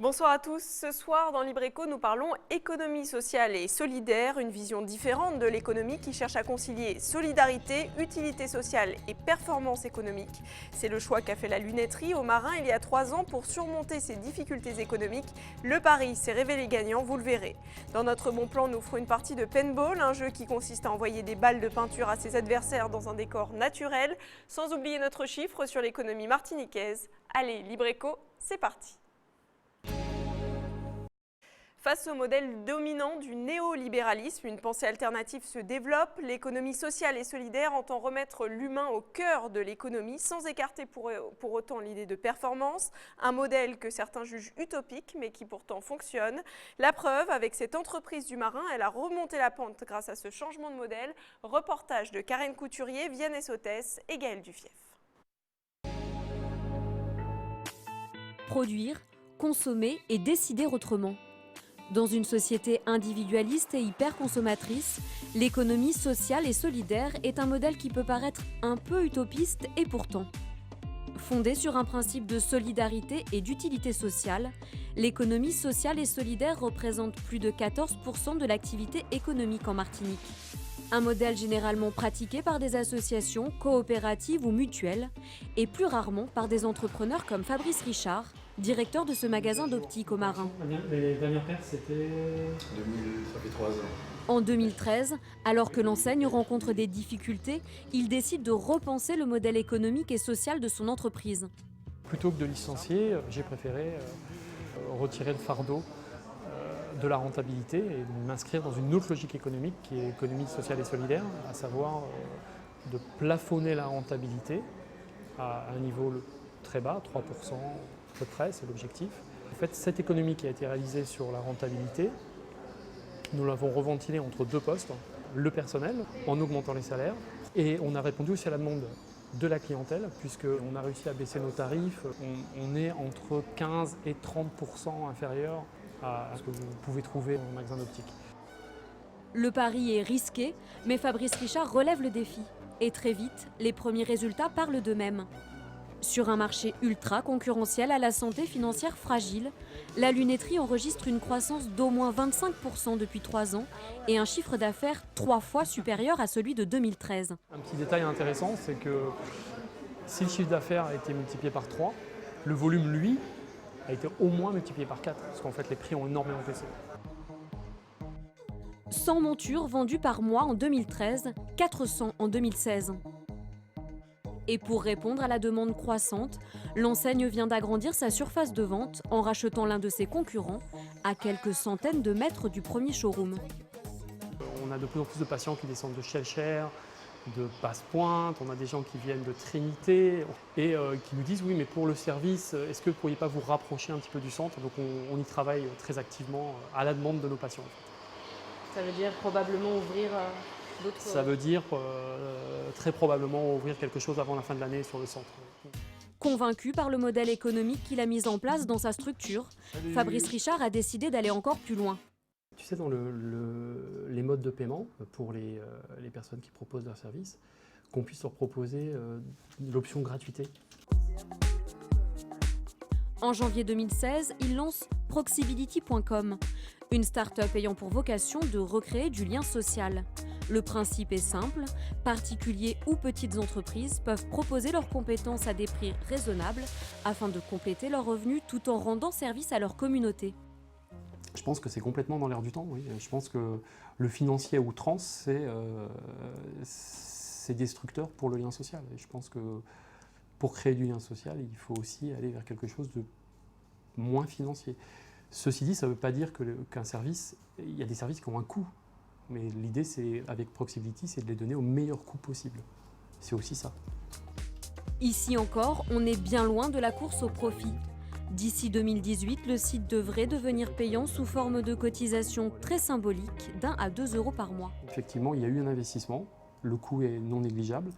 Bonsoir à tous. Ce soir, dans Libreco, nous parlons économie sociale et solidaire, une vision différente de l'économie qui cherche à concilier solidarité, utilité sociale et performance économique. C'est le choix qu'a fait la lunetterie aux marins il y a 3 ans pour surmonter ses difficultés économiques. Le pari s'est révélé gagnant, vous le verrez. Dans notre bon plan, nous ferons une partie de paintball, un jeu qui consiste à envoyer des balles de peinture à ses adversaires dans un décor naturel, sans oublier notre chiffre sur l'économie martiniquaise. Allez, Libreco, c'est parti! Face au modèle dominant du néolibéralisme, une pensée alternative se développe. L'économie sociale et solidaire entend remettre l'humain au cœur de l'économie sans écarter pour autant l'idée de performance, un modèle que certains jugent utopique mais qui pourtant fonctionne. La preuve, avec cette entreprise du marin, elle a remonté la pente grâce à ce changement de modèle. Reportage de Karen Couturier, Vianney Sotès et Gaël Dufief. Produire, consommer et décider autrement. Dans une société individualiste et hyper consommatrice, l'économie sociale et solidaire est un modèle qui peut paraître un peu utopiste et pourtant. Fondée sur un principe de solidarité et d'utilité sociale, l'économie sociale et solidaire représente plus de 14% de l'activité économique en Martinique. Un modèle généralement pratiqué par des associations, coopératives ou mutuelles, et plus rarement par des entrepreneurs comme Fabrice Richard, directeur de ce magasin d'optique aux Marins. Les dernières pertes, c'était... Ça fait 3 ans. En 2013, alors que l'enseigne rencontre des difficultés, il décide de repenser le modèle économique et social de son entreprise. Plutôt que de licencier, j'ai préféré retirer le fardeau de la rentabilité et m'inscrire dans une autre logique économique qui est économie sociale et solidaire, à savoir de plafonner la rentabilité à un niveau très bas, 3% à peu près, c'est l'objectif. En fait, cette économie qui a été réalisée sur la rentabilité, nous l'avons reventilée entre deux postes, le personnel, en augmentant les salaires, et on a répondu aussi à la demande de la clientèle, puisqu'on a réussi à baisser nos tarifs. On est entre 15 et 30% inférieur à ce que vous pouvez trouver en magasin d'optique. Le pari est risqué, mais Fabrice Richard relève le défi. Et très vite, les premiers résultats parlent d'eux-mêmes. Sur un marché ultra concurrentiel à la santé financière fragile, la lunetterie enregistre une croissance d'au moins 25% depuis 3 ans et un chiffre d'affaires 3 fois supérieur à celui de 2013. Un petit détail intéressant, c'est que si le chiffre d'affaires a été multiplié par 3, le volume, lui, a été au moins multiplié par 4, parce qu'en fait les prix ont énormément baissé. 100 montures vendues par mois en 2013, 400 en 2016. Et pour répondre à la demande croissante, l'enseigne vient d'agrandir sa surface de vente en rachetant l'un de ses concurrents à quelques centaines de mètres du premier showroom. On a de plus en plus de patients qui descendent de Schellcher, de Basse-Pointe, on a des gens qui viennent de Trinité et qui nous disent oui mais pour le service, est-ce que vous ne pourriez pas vous rapprocher un petit peu du centre? Donc on y travaille très activement à la demande de nos patients. Ça veut dire probablement ouvrir d'autres... Ça veut dire très probablement ouvrir quelque chose avant la fin de l'année sur le centre. Convaincu par le modèle économique qu'il a mis en place dans sa structure, Fabrice Richard a décidé d'aller encore plus loin. Tu sais, dans les modes de paiement, pour les personnes qui proposent leurs services, qu'on puisse leur proposer l'option gratuité. En janvier 2016, il lance Proxibility.com, une start-up ayant pour vocation de recréer du lien social. Le principe est simple, particuliers ou petites entreprises peuvent proposer leurs compétences à des prix raisonnables afin de compléter leurs revenus tout en rendant service à leur communauté. Je pense que c'est complètement dans l'air du temps, oui. Je pense que le financier à outrance, c'est destructeur pour le lien social. Et je pense que pour créer du lien social, il faut aussi aller vers quelque chose de moins financier. Ceci dit, ça ne veut pas dire qu'un service, il y a des services qui ont un coût. Mais l'idée, c'est, avec Proxibility, c'est de les donner au meilleur coût possible. C'est aussi ça. Ici encore, on est bien loin de la course au profit. D'ici 2018, le site devrait devenir payant sous forme de cotisation très symbolique d'1 à 2 € par mois. Effectivement, il y a eu un investissement. Le coût est non négligeable.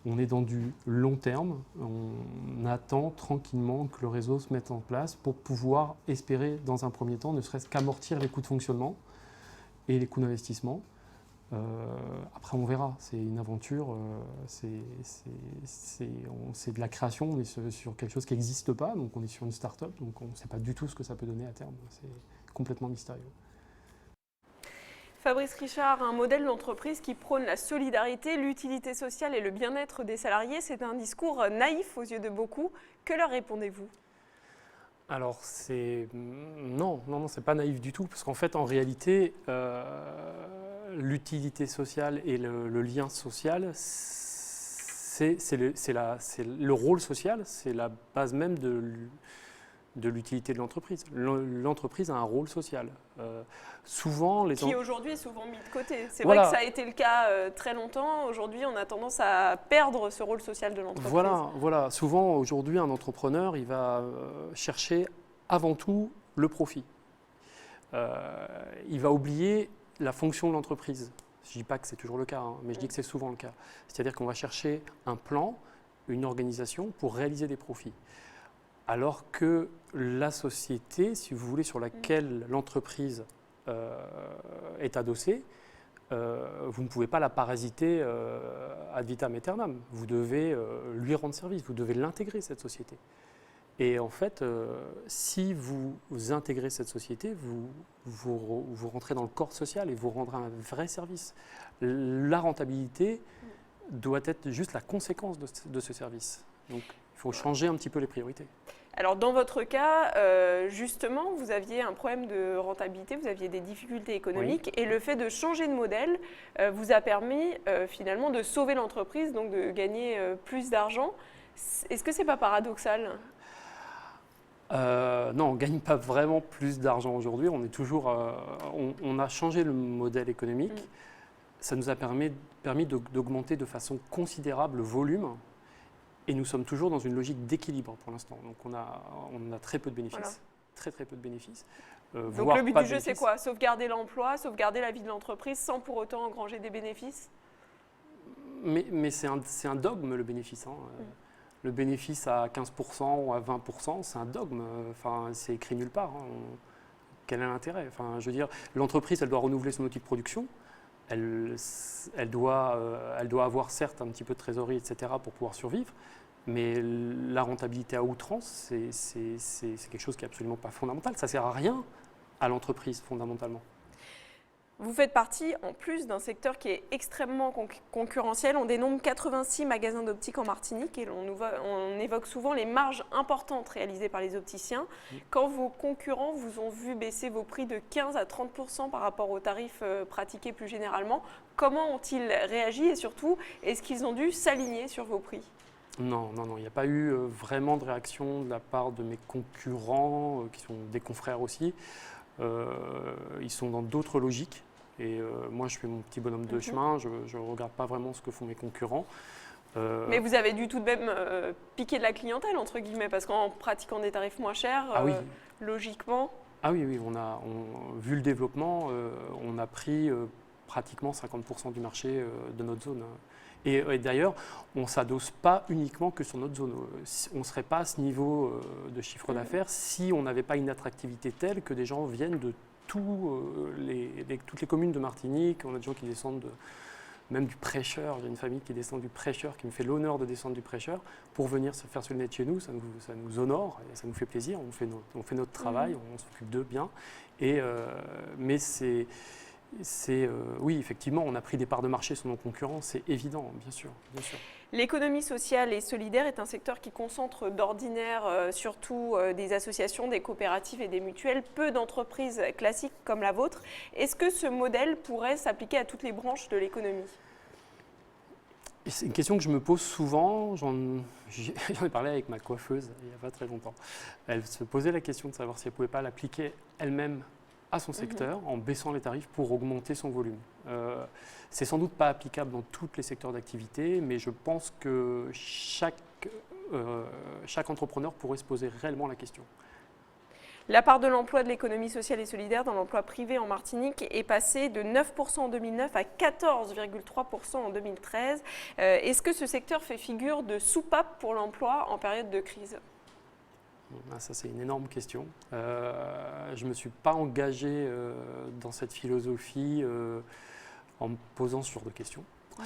On est dans du long terme. On attend tranquillement que le réseau se mette en place pour pouvoir espérer, dans un premier temps, ne serait-ce qu'amortir les coûts de fonctionnement et les coûts d'investissement Après, on verra. C'est une aventure. C'est de la création. On est sur quelque chose qui n'existe pas. Donc, on est sur une start-up. Donc, on ne sait pas du tout ce que ça peut donner à terme. C'est complètement mystérieux. Fabrice Richard, un modèle d'entreprise qui prône la solidarité, l'utilité sociale et le bien-être des salariés, c'est un discours naïf aux yeux de beaucoup. Que leur répondez-vous ? Alors, non, c'est pas naïf du tout, parce qu'en fait, en réalité, l'utilité sociale et le lien social, c'est le rôle social, c'est la base même de l'utilité de l'entreprise. L'entreprise a un rôle social. Qui aujourd'hui est souvent mis de côté. C'est voilà. vrai que ça a été le cas très longtemps. Aujourd'hui, on a tendance à perdre ce rôle social de l'entreprise. Voilà. Souvent, aujourd'hui, un entrepreneur, il va chercher avant tout le profit. Il va oublier la fonction de l'entreprise. Je ne dis pas que c'est toujours le cas, mais je dis que c'est souvent le cas. C'est-à-dire qu'on va chercher un plan, une organisation pour réaliser des profits. Alors que la société, si vous voulez, sur laquelle l'entreprise est adossée, vous ne pouvez pas la parasiter ad vitam aeternam. Vous devez lui rendre service, vous devez l'intégrer, cette société. Et en fait, si vous intégrez cette société, vous rentrez dans le corps social et vous rendrez un vrai service. La rentabilité doit être juste la conséquence de ce service. Donc, il faut changer un petit peu les priorités. Alors, dans votre cas, justement, vous aviez un problème de rentabilité, vous aviez des difficultés économiques, et le fait de changer de modèle vous a permis finalement de sauver l'entreprise, donc de gagner plus d'argent. Est-ce que ce n'est pas paradoxal ? Non, on ne gagne pas vraiment plus d'argent aujourd'hui. On est toujours, on a changé le modèle économique. Ça nous a permis d'augmenter de façon considérable le volume. Et nous sommes toujours dans une logique d'équilibre pour l'instant. Donc on a très peu de bénéfices. Voilà. Très peu de bénéfices. Donc le but du jeu, c'est quoi ? Sauvegarder l'emploi, sauvegarder la vie de l'entreprise sans pour autant engranger des bénéfices ? Mais c'est un dogme, le bénéfice. Le bénéfice à 15% ou à 20%, c'est un dogme. Enfin, c'est écrit nulle part. Quel est l'intérêt ? Enfin, je veux dire, l'entreprise, elle doit renouveler son outil de production. Elle doit avoir certes un petit peu de trésorerie, etc., pour pouvoir survivre. Mais la rentabilité à outrance, c'est quelque chose qui n'est absolument pas fondamental. Ça ne sert à rien à l'entreprise, fondamentalement. Vous faites partie, en plus, d'un secteur qui est extrêmement concurrentiel. On dénombre 86 magasins d'optique en Martinique et on évoque souvent les marges importantes réalisées par les opticiens. Quand vos concurrents vous ont vu baisser vos prix de 15 à 30% par rapport aux tarifs pratiqués plus généralement, comment ont-ils réagi et surtout, est-ce qu'ils ont dû s'aligner sur vos prix ? Non, il n'y a pas eu vraiment de réaction de la part de mes concurrents, qui sont des confrères aussi. Ils sont dans d'autres logiques. Et moi, je fais mon petit bonhomme de chemin, je ne regarde pas vraiment ce que font mes concurrents. Mais vous avez dû tout de même piquer de la clientèle, entre guillemets, parce qu'en pratiquant des tarifs moins chers, logiquement… Ah oui, vu le développement, on a pris pratiquement 50% du marché de notre zone. Et d'ailleurs, on ne s'adosse pas uniquement que sur notre zone. On ne serait pas à ce niveau de chiffre d'affaires si on n'avait pas une attractivité telle que des gens viennent de toutes les communes de Martinique. On a des gens qui descendent même du Prêcheur. J'ai une famille qui descend du Prêcheur, qui me fait l'honneur de descendre du Prêcheur pour venir se faire le nez de chez nous. Ça nous honore et ça nous fait plaisir. On fait notre travail, on s'occupe d'eux bien. Mais oui, effectivement, on a pris des parts de marché sur nos concurrents, c'est évident, bien sûr. L'économie sociale et solidaire est un secteur qui concentre d'ordinaire surtout des associations, des coopératives et des mutuelles, peu d'entreprises classiques comme la vôtre. Est-ce que ce modèle pourrait s'appliquer à toutes les branches de l'économie ? C'est une question que je me pose souvent. J'en ai parlé avec ma coiffeuse il n'y a pas très longtemps. Elle se posait la question de savoir si elle ne pouvait pas l'appliquer elle-même à son secteur en baissant les tarifs pour augmenter son volume. C'est sans doute pas applicable dans tous les secteurs d'activité, mais je pense que chaque entrepreneur pourrait se poser réellement la question. La part de l'emploi de l'économie sociale et solidaire dans l'emploi privé en Martinique est passée de 9% en 2009 à 14,3% en 2013. Est-ce que ce secteur fait figure de soupape pour l'emploi en période de crise ? Ça, c'est une énorme question. Je ne me suis pas engagé dans cette philosophie en me posant ce genre de questions. Ouais.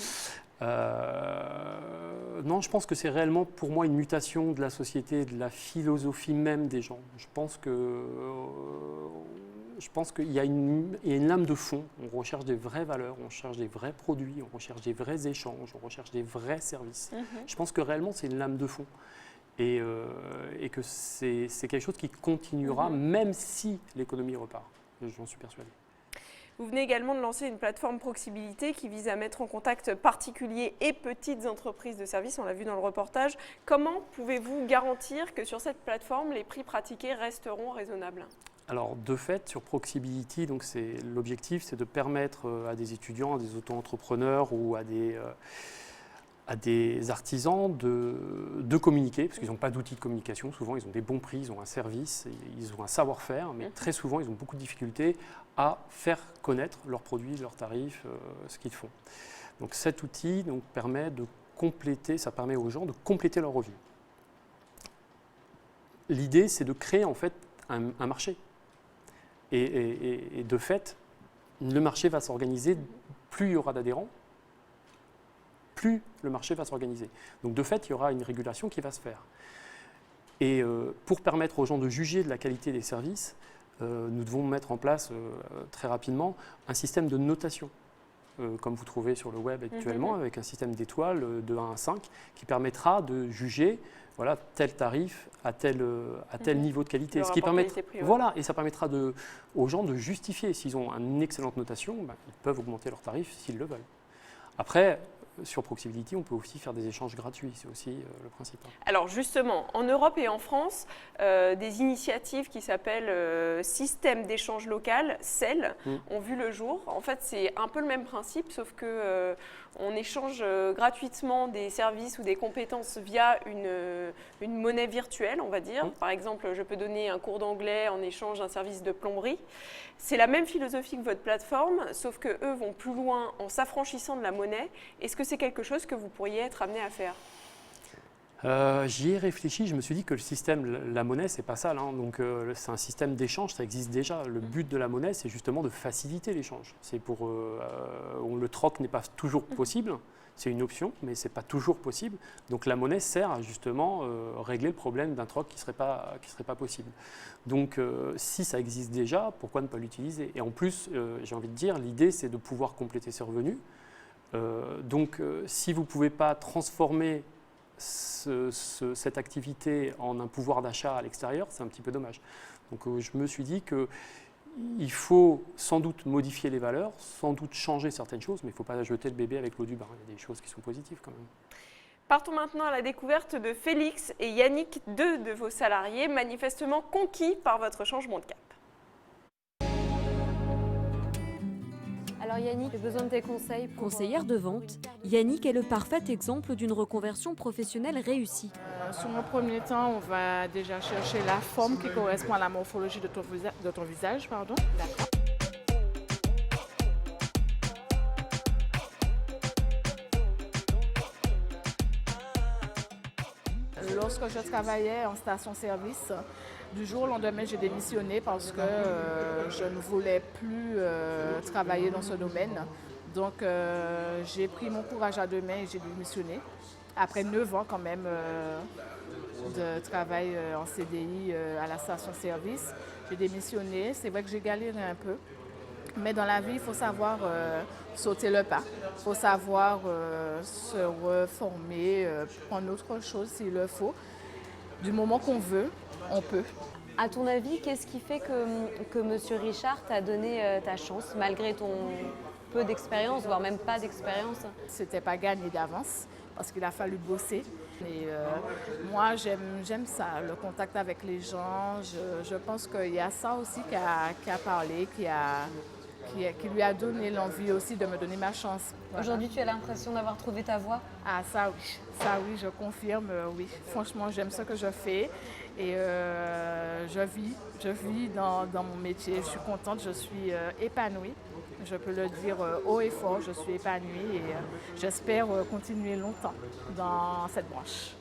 Non, je pense que c'est réellement pour moi une mutation de la société, de la philosophie même des gens. Je pense qu'il y a une lame de fond. On recherche des vraies valeurs, on cherche des vrais produits, on recherche des vrais échanges, on recherche des vrais services. Je pense que réellement c'est une lame de fond. Et que c'est quelque chose qui continuera même si l'économie repart. J'en suis persuadé. Vous venez également de lancer une plateforme Proximité qui vise à mettre en contact particuliers et petites entreprises de services, on l'a vu dans le reportage. Comment pouvez-vous garantir que sur cette plateforme, les prix pratiqués resteront raisonnables ? Alors de fait, sur Proximity, donc l'objectif c'est de permettre à des étudiants, à des auto-entrepreneurs ou à des artisans de communiquer, parce qu'ils n'ont pas d'outils de communication. Souvent, ils ont des bons prix, ils ont un service, ils ont un savoir-faire, mais très souvent, ils ont beaucoup de difficultés à faire connaître leurs produits, leurs tarifs, ce qu'ils font. Donc cet outil permet aux gens de compléter leur revenu. L'idée, c'est de créer en fait un marché. Et de fait, le marché va s'organiser, plus il y aura d'adhérents, plus le marché va s'organiser. Donc de fait, il y aura une régulation qui va se faire. Et pour permettre aux gens de juger de la qualité des services, nous devons mettre en place très rapidement un système de notation, comme vous trouvez sur le web actuellement, avec un système d'étoiles de 1 à 5, qui permettra de juger tel tarif à tel niveau de qualité. Voilà, et ça permettra aux gens de justifier. S'ils ont une excellente notation, ils peuvent augmenter leur tarif s'ils le veulent. Après, sur Proximity, on peut aussi faire des échanges gratuits, c'est aussi le principe. Alors justement, en Europe et en France, des initiatives qui s'appellent Système d'échange local, CEL, ont vu le jour. En fait, c'est un peu le même principe, sauf que on échange gratuitement des services ou des compétences via une monnaie virtuelle, on va dire. Par exemple, je peux donner un cours d'anglais en échange d'un service de plomberie. C'est la même philosophie que votre plateforme, sauf qu'eux vont plus loin en s'affranchissant de la monnaie. Est-ce que c'est quelque chose que vous pourriez être amené à faire ? J'y ai réfléchi, je me suis dit que le système, la monnaie, c'est pas ça. Donc c'est un système d'échange, ça existe déjà. Le but de la monnaie, c'est justement de faciliter l'échange. Le troc n'est pas toujours possible, c'est une option, mais c'est pas toujours possible. Donc la monnaie sert à justement régler le problème d'un troc qui serait pas possible. Donc si ça existe déjà, pourquoi ne pas l'utiliser ? Et en plus, j'ai envie de dire, l'idée, c'est de pouvoir compléter ses revenus. Si vous ne pouvez pas transformer cette activité en un pouvoir d'achat à l'extérieur, c'est un petit peu dommage. Donc je me suis dit qu'il faut sans doute modifier les valeurs, sans doute changer certaines choses, mais il ne faut pas jeter le bébé avec l'eau du bain. Il y a des choses qui sont positives quand même. Partons maintenant à la découverte de Félix et Yannick, deux de vos salariés, manifestement conquis par votre changement de cap. Alors Yannick, j'ai besoin de tes conseils. Conseillère de vente, Yannick est le parfait exemple d'une reconversion professionnelle réussie. Sur un premier temps, on va déjà chercher la forme qui correspond à la morphologie de ton visage. D'accord. Lorsque je travaillais en station-service, du jour au lendemain, j'ai démissionné parce que je ne voulais plus travailler dans ce domaine. Donc, j'ai pris mon courage à deux mains et j'ai démissionné. Après 9 ans quand même de travail en CDI à la station-service, j'ai démissionné. C'est vrai que j'ai galéré un peu. Mais dans la vie, il faut savoir sauter le pas. Il faut savoir se reformer, prendre autre chose s'il le faut. Du moment qu'on veut, on peut. À ton avis, qu'est-ce qui fait que M. Richard t'a donné ta chance, malgré ton peu d'expérience, voire même pas d'expérience ? C'était pas gagné d'avance, parce qu'il a fallu bosser. Et moi, j'aime ça, le contact avec les gens. Je pense qu'il y a ça aussi qui a parlé, qui lui a donné l'envie aussi de me donner ma chance. Voilà. Aujourd'hui, tu as l'impression d'avoir trouvé ta voie ? Ah, ça oui, je confirme, oui. Franchement, j'aime ce que je fais et je vis dans mon métier. Je suis contente, je suis épanouie. Je peux le dire haut et fort, je suis épanouie et j'espère continuer longtemps dans cette branche.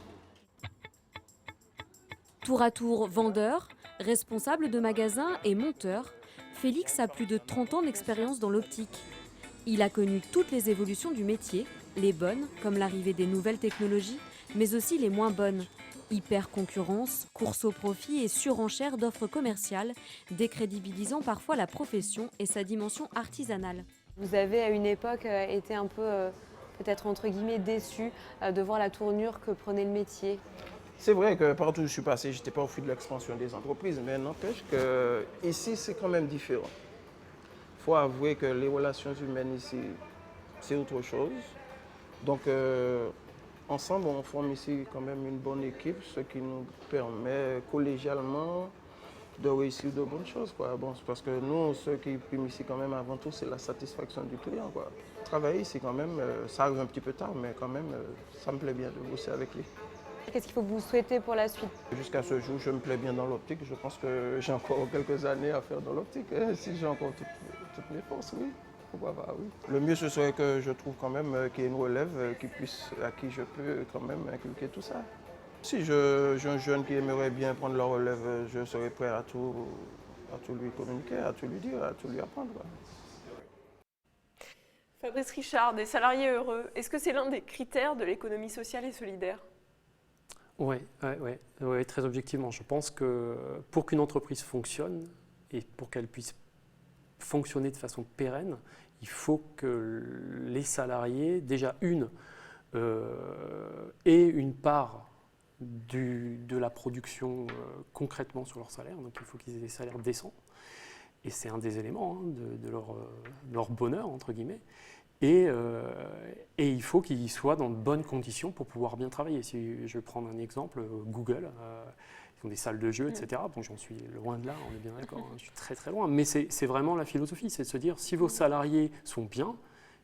Tour à tour vendeur, responsable de magasin et monteur, Félix a plus de 30 ans d'expérience dans l'optique. Il a connu toutes les évolutions du métier, les bonnes, comme l'arrivée des nouvelles technologies, mais aussi les moins bonnes. Hyper-concurrence, course au profit et surenchère d'offres commerciales, décrédibilisant parfois la profession et sa dimension artisanale. Vous avez à une époque été un peu, peut-être entre guillemets, déçu de voir la tournure que prenait le métier. C'est vrai que partout où je suis passé, je n'étais pas au fil de l'expansion des entreprises, mais n'empêche qu'ici, c'est quand même différent. Il faut avouer que les relations humaines ici, c'est autre chose. Donc, ensemble, on forme ici quand même une bonne équipe, ce qui nous permet collégialement de réussir de bonnes choses, quoi. Bon, parce que nous, ce qui prime ici quand même avant tout, c'est la satisfaction du client, quoi. Travailler ici quand même, ça arrive un petit peu tard, mais quand même, ça me plaît bien de bosser avec lui. Qu'est-ce qu'il faut que vous souhaitez pour la suite? Jusqu'à ce jour, je me plais bien dans l'optique. Je pense que j'ai encore quelques années à faire dans l'optique. Si j'ai encore toutes mes forces, oui. Pourquoi pas, oui. Le mieux, ce serait que je trouve quand même qu'il y ait une relève à qui je peux quand même inculquer tout ça. Si j'ai un jeune qui aimerait bien prendre la relève, je serais prêt à tout lui communiquer, à tout lui dire, à tout lui apprendre, quoi. Fabrice Richard, des salariés heureux, est-ce que c'est l'un des critères de l'économie sociale et solidaire? Oui, très objectivement. Je pense que pour qu'une entreprise fonctionne et pour qu'elle puisse fonctionner de façon pérenne, il faut que les salariés, déjà aient une part de la production concrètement sur leur salaire. Donc il faut qu'ils aient des salaires décents. Et c'est un des éléments de leur bonheur, entre guillemets. Et il faut qu'ils soient dans de bonnes conditions pour pouvoir bien travailler. Si je vais prendre un exemple, Google, ils ont des salles de jeux, etc. Bon, j'en suis loin de là, on est bien d'accord, hein, je suis très très loin. Mais c'est vraiment la philosophie, c'est de se dire, si vos salariés sont bien,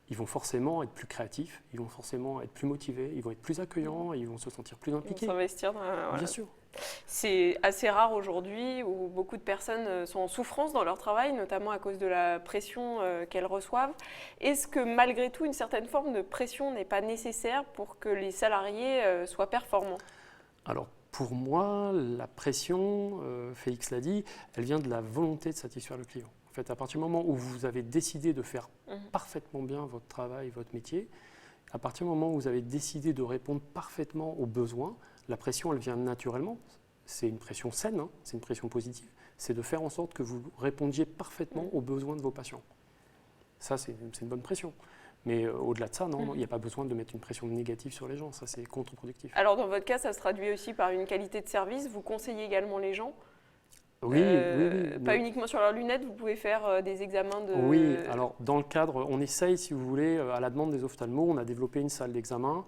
ils vont forcément être plus créatifs, ils vont forcément être plus motivés, ils vont être plus accueillants, ils vont se sentir plus impliqués. Ils vont s'investir dans voilà. Bien sûr. C'est assez rare aujourd'hui où beaucoup de personnes sont en souffrance dans leur travail, notamment à cause de la pression qu'elles reçoivent. Est-ce que malgré tout, une certaine forme de pression n'est pas nécessaire pour que les salariés soient performants? Alors pour moi, la pression, Félix l'a dit, elle vient de la volonté de satisfaire le client. En fait, à partir du moment où vous avez décidé de faire parfaitement bien votre travail, votre métier, à partir du moment où vous avez décidé de répondre parfaitement aux besoins, la pression, elle vient naturellement. C'est une pression saine, hein, c'est une pression positive. C'est de faire en sorte que vous répondiez parfaitement aux besoins de vos patients. Ça, c'est une bonne pression. Mais au-delà de ça, non, il n'y a pas besoin de mettre une pression négative sur les gens. Ça, c'est contre-productif. Alors, dans votre cas, ça se traduit aussi par une qualité de service. Vous conseillez également les gens? Oui, pas uniquement sur leurs lunettes, vous pouvez faire des examens de... Oui, alors dans le cadre, on essaye, si vous voulez, à la demande des ophtalmos, on a développé une salle d'examen.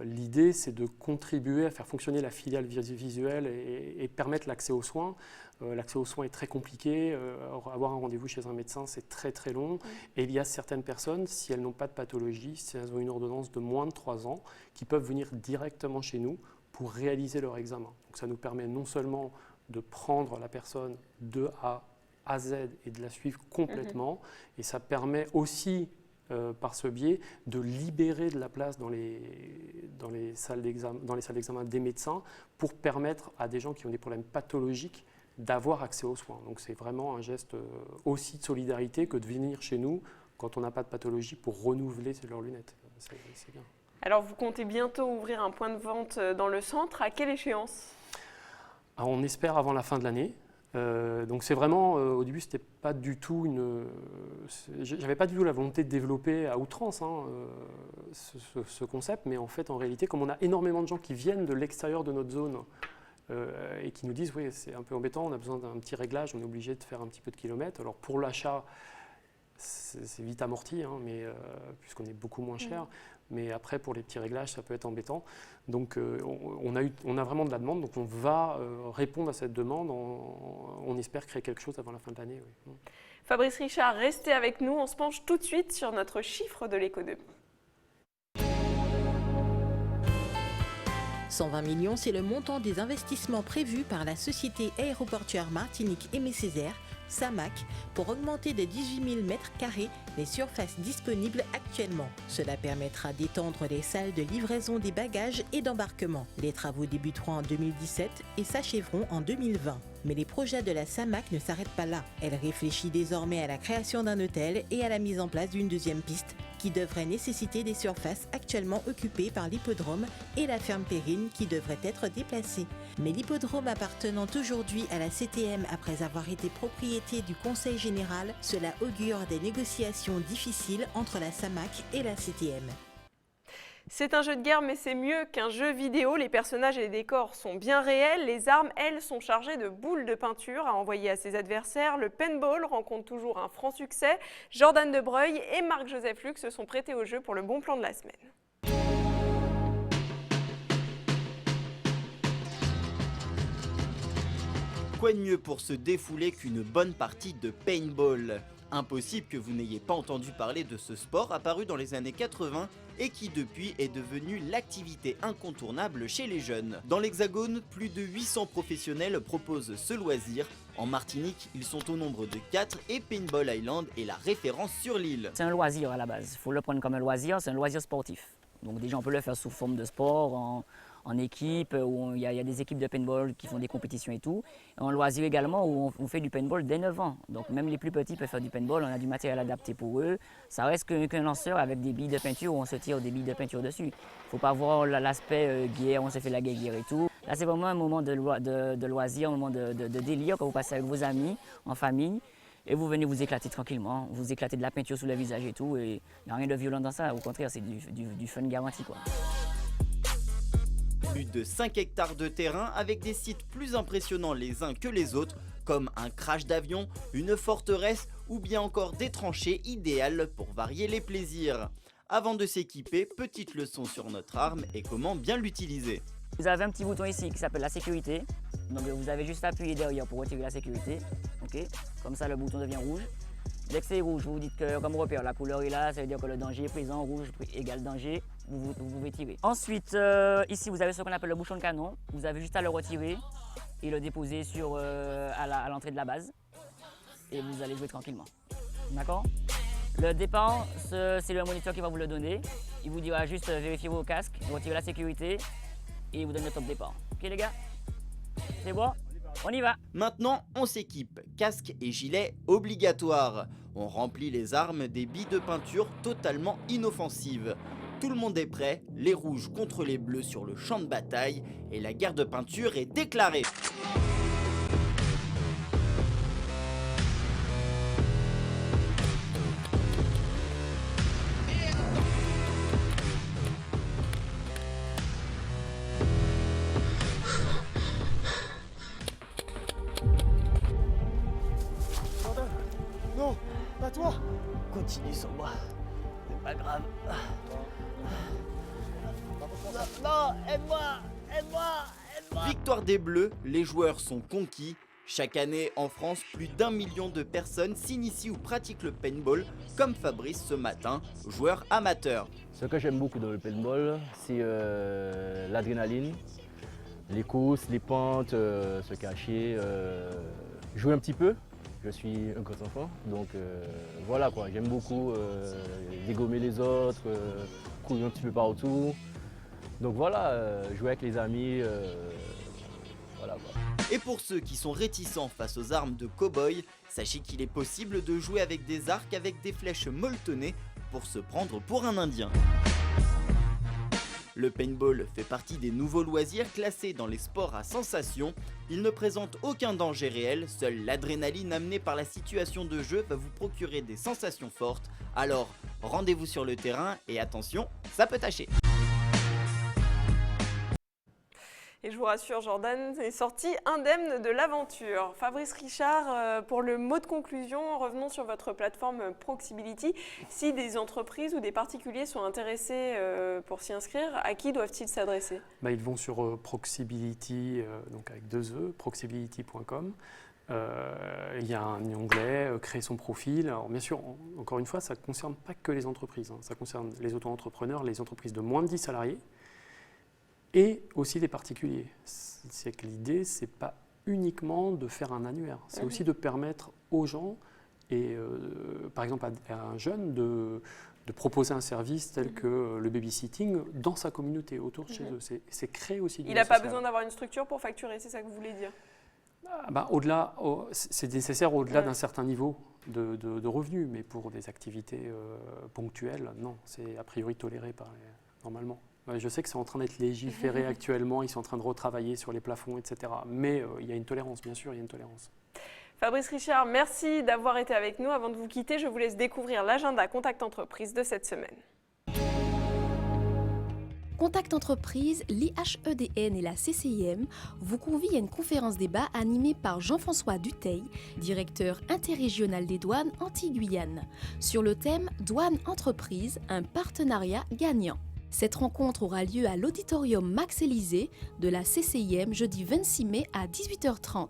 L'idée, c'est de contribuer à faire fonctionner la filiale visuelle et permettre l'accès aux soins. L'accès aux soins est très compliqué. Avoir un rendez-vous chez un médecin, c'est très très long. Et il y a certaines personnes, si elles n'ont pas de pathologie, si elles ont une ordonnance de moins de 3 ans, qui peuvent venir directement chez nous pour réaliser leur examen. Donc ça nous permet non seulement de prendre la personne de A à Z et de la suivre complètement, et ça permet aussi par ce biais de libérer de la place dans les salles d'examen des médecins pour permettre à des gens qui ont des problèmes pathologiques d'avoir accès aux soins. Donc c'est vraiment un geste aussi de solidarité que de venir chez nous quand on n'a pas de pathologie pour renouveler leurs lunettes. C'est bien. Alors vous comptez bientôt ouvrir un point de vente dans le centre. À quelle échéance? Alors, on espère avant la fin de l'année. Donc c'est vraiment, au début, c'était pas du tout j'avais pas du tout la volonté de développer à outrance ce concept, mais en fait, en réalité, comme on a énormément de gens qui viennent de l'extérieur de notre zone et qui nous disent, oui, c'est un peu embêtant, on a besoin d'un petit réglage, on est obligé de faire un petit peu de kilomètres. Alors pour l'achat, c'est vite amorti, hein, mais puisqu'on est beaucoup moins cher. Mais après, pour les petits réglages, ça peut être embêtant. Donc, on a vraiment de la demande. Donc, on va répondre à cette demande. On espère créer quelque chose avant la fin de l'année. Oui. Fabrice Richard, restez avec nous. On se penche tout de suite sur notre chiffre de l'économie. 120 millions, c'est le montant des investissements prévus par la Société aéroportuaire Martinique Aimé Césaire, SAMAC, pour augmenter de 18 000 m² les surfaces disponibles actuellement. Cela permettra d'étendre les salles de livraison des bagages et d'embarquement. Les travaux débuteront en 2017 et s'achèveront en 2020. Mais les projets de la SAMAC ne s'arrêtent pas là. Elle réfléchit désormais à la création d'un hôtel et à la mise en place d'une deuxième piste qui devrait nécessiter des surfaces actuellement occupées par l'hippodrome et la ferme Périne qui devrait être déplacée. Mais l'hippodrome appartenant aujourd'hui à la CTM après avoir été propriété du Conseil général, cela augure des négociations difficiles entre la SAMAC et la CTM. C'est un jeu de guerre, mais c'est mieux qu'un jeu vidéo. Les personnages et les décors sont bien réels. Les armes, elles, sont chargées de boules de peinture à envoyer à ses adversaires. Le paintball rencontre toujours un franc succès. Jordan De Breuil et Marc-Joseph Luc se sont prêtés au jeu pour le bon plan de la semaine. Quoi de mieux pour se défouler qu'une bonne partie de paintball? Impossible que vous n'ayez pas entendu parler de ce sport apparu dans les années 80 et qui depuis est devenu l'activité incontournable chez les jeunes. Dans l'Hexagone, plus de 800 professionnels proposent ce loisir. En Martinique, ils sont au nombre de 4 et Paintball Island est la référence sur l'île. C'est un loisir à la base, il faut le prendre comme un loisir, c'est un loisir sportif. Donc déjà on peut le faire sous forme de sport, en équipe, où il y a des équipes de paintball qui font des compétitions et tout. Et en loisir également, où on fait du paintball dès 9 ans. Donc même les plus petits peuvent faire du paintball, on a du matériel adapté pour eux. Ça reste qu'un lanceur avec des billes de peinture où on se tire des billes de peinture dessus. Il ne faut pas voir l'aspect guerre, on se fait la guerre et tout. Là c'est vraiment un moment de loisir, un moment de délire que vous passez avec vos amis, en famille. Et vous venez vous éclater tranquillement, vous éclatez de la peinture sous le visage et tout. Et il n'y a rien de violent dans ça, au contraire c'est du fun garanti, quoi. Plus de 5 hectares de terrain avec des sites plus impressionnants les uns que les autres, comme un crash d'avion, une forteresse ou bien encore des tranchées idéales pour varier les plaisirs. Avant de s'équiper, petite leçon sur notre arme et comment bien l'utiliser. Vous avez un petit bouton ici qui s'appelle la sécurité. Donc vous avez juste à appuyer derrière pour retirer la sécurité. Okay. Comme ça le bouton devient rouge. Dès que c'est rouge, vous vous dites que comme repère, la couleur est là, ça veut dire que le danger est présent, rouge égale danger, vous pouvez tirer. Ensuite, ici vous avez ce qu'on appelle le bouchon de canon, vous avez juste à le retirer et le déposer à l'entrée de la base et vous allez jouer tranquillement. D'accord? Le départ, c'est le moniteur qui va vous le donner, il vous dira juste vérifier vos casques, retirer la sécurité et il vous donne le top départ. Ok les gars? C'est bon? On y va! Maintenant, on s'équipe. Casque et gilet obligatoires. On remplit les armes des billes de peinture totalement inoffensives. Tout le monde est prêt, les rouges contre les bleus sur le champ de bataille et la guerre de peinture est déclarée. Non, pas toi. Continue sur moi, c'est pas grave. Non, aide-moi. Victoire des Bleus, les joueurs sont conquis. Chaque année, en France, plus d'1 million de personnes s'initient ou pratiquent le paintball, comme Fabrice ce matin, joueur amateur. Ce que j'aime beaucoup dans le paintball, c'est l'adrénaline, les courses, les pentes, se cacher, jouer un petit peu. Je suis un grand enfant, donc voilà quoi, j'aime beaucoup dégommer les autres, courir un petit peu partout. Donc voilà, jouer avec les amis, voilà quoi. Et pour ceux qui sont réticents face aux armes de cow-boy, sachez qu'il est possible de jouer avec des arcs avec des flèches molletonnées pour se prendre pour un Indien. Le paintball fait partie des nouveaux loisirs classés dans les sports à sensation. Il ne présente aucun danger réel, seule l'adrénaline amenée par la situation de jeu va vous procurer des sensations fortes. Alors, rendez-vous sur le terrain et attention, ça peut tâcher. Et je vous rassure, Jordan est sorti indemne de l'aventure. Fabrice Richard, pour le mot de conclusion, revenons sur votre plateforme Proximility. Si des entreprises ou des particuliers sont intéressés pour s'y inscrire, à qui doivent-ils s'adresser? Ils vont sur Proximility, donc avec 2 E, proximility.com. Il y a un onglet, créer son profil. Alors bien sûr, encore une fois, ça ne concerne pas que les entreprises. Ça concerne les auto-entrepreneurs, les entreprises de moins de 10 salariés. Et aussi des particuliers. C'est que l'idée, ce n'est pas uniquement de faire un annuaire, c'est aussi de permettre aux gens, et par exemple à un jeune, de proposer un service tel que le babysitting dans sa communauté, autour de chez eux. C'est créer aussi du Il n'a pas besoin d'avoir une structure pour facturer, c'est ça que vous voulez dire? C'est nécessaire au-delà d'un certain niveau de revenus, mais pour des activités ponctuelles, non, c'est a priori toléré normalement. Je sais que c'est en train d'être légiféré actuellement, ils sont en train de retravailler sur les plafonds, etc. Mais il y a une tolérance, bien sûr, il y a une tolérance. Fabrice Richard, merci d'avoir été avec nous. Avant de vous quitter, je vous laisse découvrir l'agenda Contact Entreprise de cette semaine. Contact Entreprise, l'IHEDN et la CCIM vous convient à une conférence débat animée par Jean-François Dutheil, directeur interrégional des douanes Antilles-Guyane, sur le thème Douane Entreprise, un partenariat gagnant. Cette rencontre aura lieu à l'auditorium Max Élysée de la CCIM jeudi 26 mai à 18h30.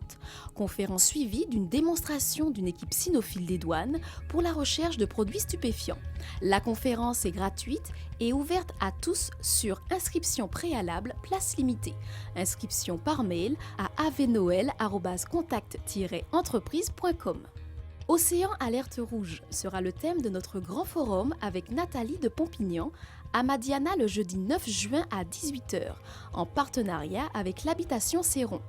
Conférence suivie d'une démonstration d'une équipe cynophile des douanes pour la recherche de produits stupéfiants. La conférence est gratuite et ouverte à tous sur inscription préalable, place limitée. Inscription par mail à avnoël@contact-entreprise.com. Océan Alerte Rouge sera le thème de notre grand forum avec Nathalie de Pompignan à Madiana le jeudi 9 juin à 18h, en partenariat avec l'Habitation Céron.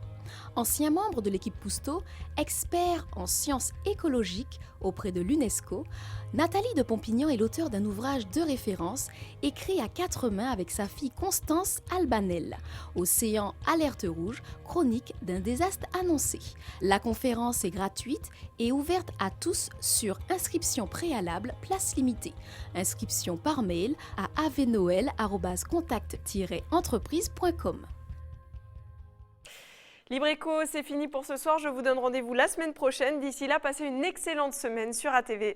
Ancien membre de l'équipe Pousteau, expert en sciences écologiques auprès de l'UNESCO, Nathalie de Pompignan est l'auteure d'un ouvrage de référence écrit à 4 mains avec sa fille Constance Albanel, Océan Alerte Rouge, chronique d'un désastre annoncé. La conférence est gratuite et ouverte à tous sur inscription préalable, place limitée. Inscription par mail à avnoël@contact-entreprise.com. Libreco, c'est fini pour ce soir. Je vous donne rendez-vous la semaine prochaine. D'ici là, passez une excellente semaine sur ATV.